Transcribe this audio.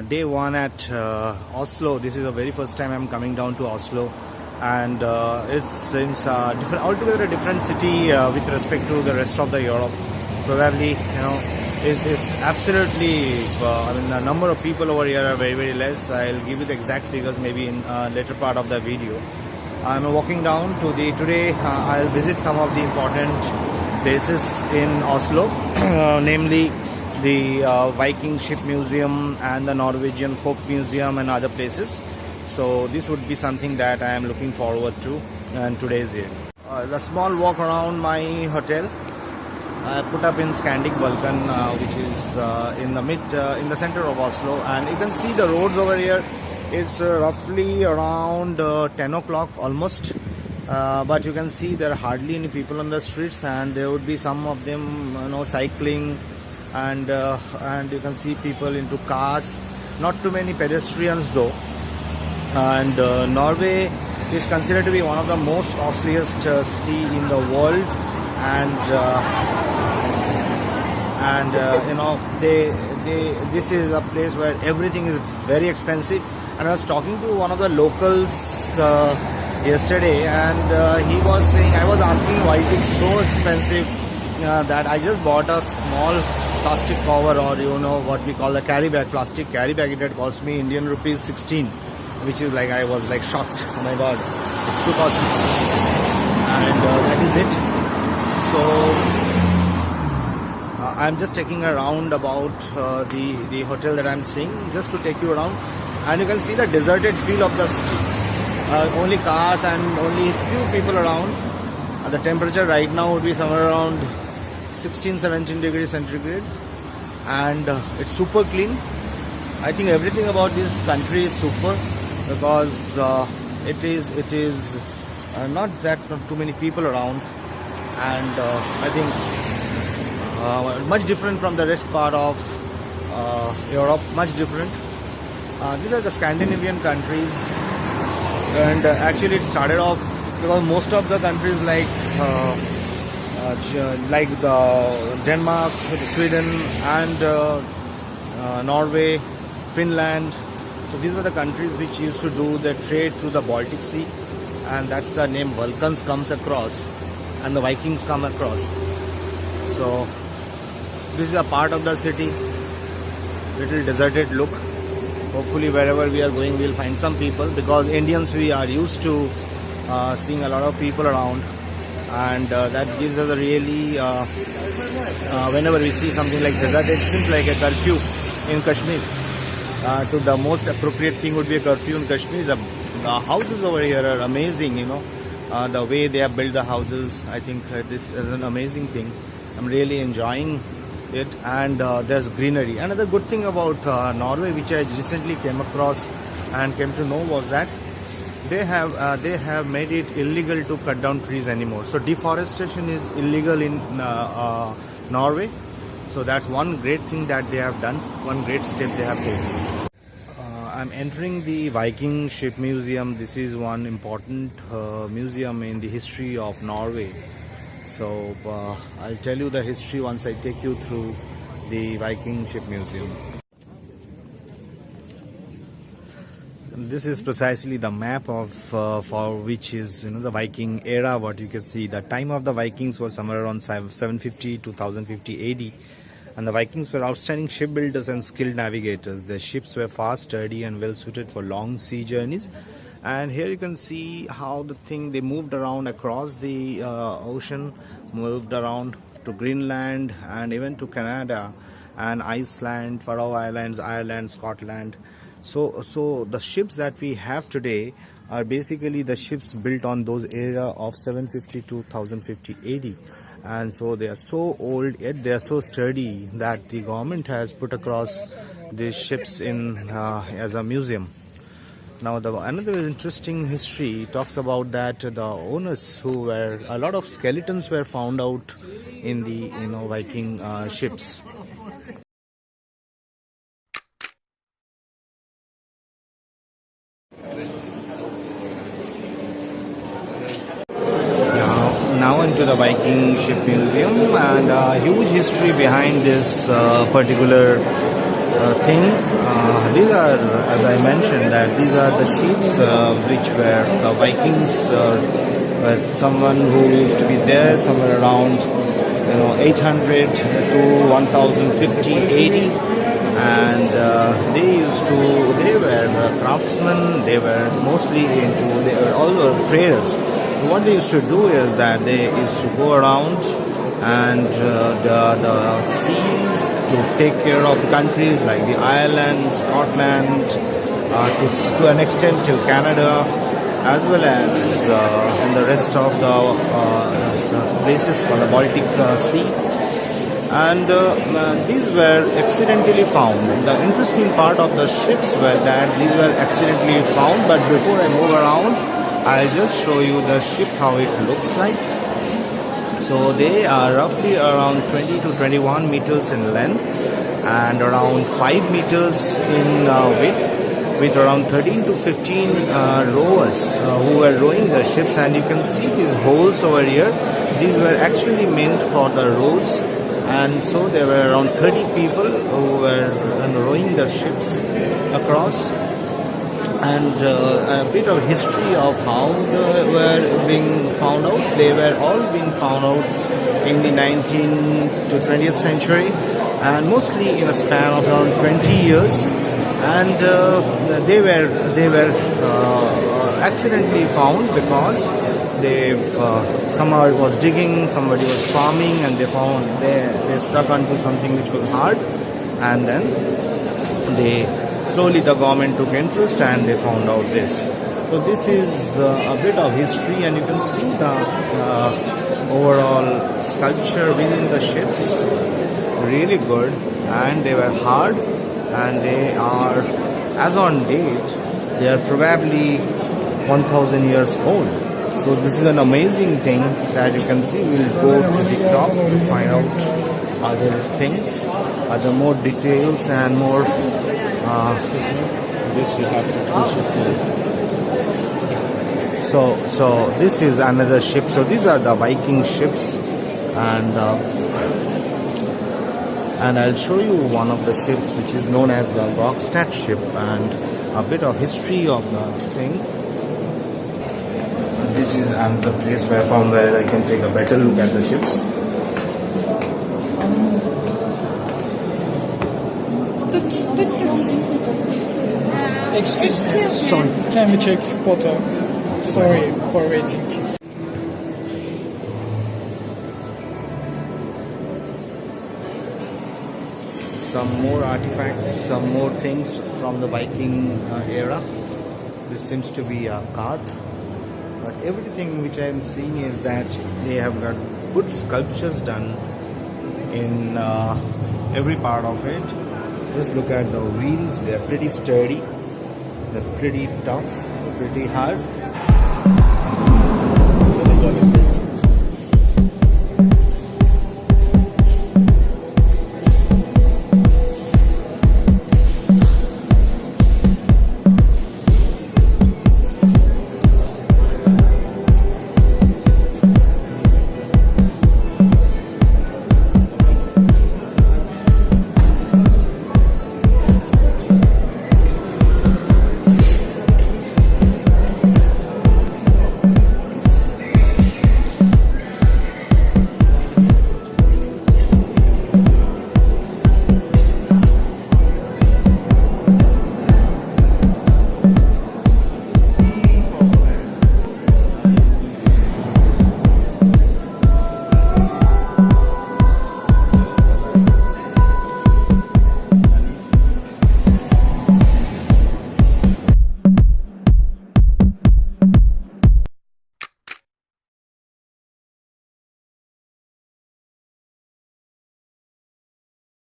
Day one at Oslo. This is the very first time I'm coming down to Oslo, and it seems altogether a different city with respect to the rest of the Europe. Probably, is absolutely. I mean, the number of people over here are very less. I'll give you the exact figures maybe in later part of the video. I'm walking down to today. I'll visit some of the important places in Oslo, namely the Viking Ship Museum and the Norwegian Folk Museum and other places. So this would be something that I am looking forward to in today's day. The small walk around my hotel. I put up in Scandic Vulcan, which is in the center of Oslo, and you can see the roads over here. It's roughly around 10 o'clock almost, but you can see there are hardly any people on the streets, and there would be some of them cycling, and you can see people into cars. Not too many pedestrians though. And Norway is considered to be one of the most costliest city in the world, and this is a place where everything is very expensive. And I was talking to one of the locals yesterday, and he was saying, I was asking why is it so expensive, that I just bought a small plastic cover, or what we call a carry bag, plastic carry bag. It had cost me Indian rupees 16, which is like, I was like shocked. Oh my god, it's too costly. And that is it. So I'm just taking around about the hotel that I'm staying, just to take you around, and you can see the deserted feel of the city. Only cars and only few people around. The temperature right now would be somewhere around 16-17 degrees centigrade, and it's super clean. I think everything about this country is super, because it is not too many people around, and I think much different from the rest part of Europe, much different. These are the Scandinavian countries, and actually it started off because most of the countries like the Denmark, Sweden, and Norway, Finland. So these were the countries which used to do the trade through the Baltic Sea, and that's the name Balkans comes across, and the Vikings come across. So this is a part of the city, little deserted look. Hopefully wherever we are going we'll find some people, because Indians, we are used to seeing a lot of people around, and that gives us a really whenever we see something like desert, it seems like a curfew in Kashmir. To the most appropriate thing would be a curfew in Kashmir. The houses over here are amazing, the way they have built the houses. I think this is an amazing thing. I'm really enjoying it, and there's greenery. Another good thing about Norway, which I recently came across and came to know, was that they have made it illegal to cut down trees anymore. So deforestation is illegal in Norway. So that's one great thing that they have done, one great step they have taken. I'm entering the Viking Ship Museum. This is one important museum in the history of Norway. So I'll tell you the history once I take you through the Viking Ship Museum. This is precisely the map of for which is the Viking era. What you can see, the time of the Vikings was somewhere around 750 to 1050 AD, and the Vikings were outstanding shipbuilders and skilled navigators. Their ships were fast, sturdy, and well suited for long sea journeys. And here you can see how they moved around across the ocean, moved around to Greenland and even to Canada and Iceland, Faroe Islands, Ireland, Scotland. So the ships that we have today are basically the ships built on those era of 750 to 1050 AD. And so they are so old, yet they are so sturdy that the government has put across these ships in as a museum. Now, another interesting history talks about that the owners a lot of skeletons were found out in the Viking ships. Now into the Viking Ship Museum, and huge history behind this particular thing. These are, as I mentioned, that these are the ships which were the Vikings, were someone who used to be there somewhere around 800 to 1050 AD, and they were craftsmen. They were mostly they were all traders. So what they used to do is that they used to go around and the seas to take care of the countries like the Ireland, Scotland, to an extent to Canada, as well as in the rest of the places for the Baltic Sea. And these were accidentally found. The interesting part of the ships were that these were accidentally found, but before I move around, I'll just show you the ship, how it looks like. So they are roughly around 20 to 21 meters in length and around 5 meters in width, with around 13 to 15 rowers who were rowing the ships. And you can see these holes over here. These were actually meant for the rows, and so there were around 30 people who were rowing the ships across. And a bit of history of how they were being found out. They were all being found out in the 19th to 20th century, and mostly in a span of around 20 years. And they were accidentally found because somebody was digging, somebody was farming, and they stuck onto something which was hard, and then slowly the government took interest and they found out this. So this is a bit of history, and you can see the overall sculpture within the ships. Really good, and they were hard, and they are, as on date, they are probably 1,000 years old. So this is an amazing thing that you can see. We'll go to the top to find out other things, other more details and more. This you have to push it to. So this is another ship. So these are the Viking ships, and I'll show you one of the ships which is known as the Gokstad ship, and a bit of history of the thing. This is another place where I can take a better look at the ships. Excuse me. Sorry. Can we check photo? Sorry for waiting. Some more artifacts, some more things from the Viking era. This seems to be a cart, but everything which I am seeing is that they have got good sculptures done in every part of it. Just look at the wheels; they are pretty sturdy. They're pretty tough, pretty hard.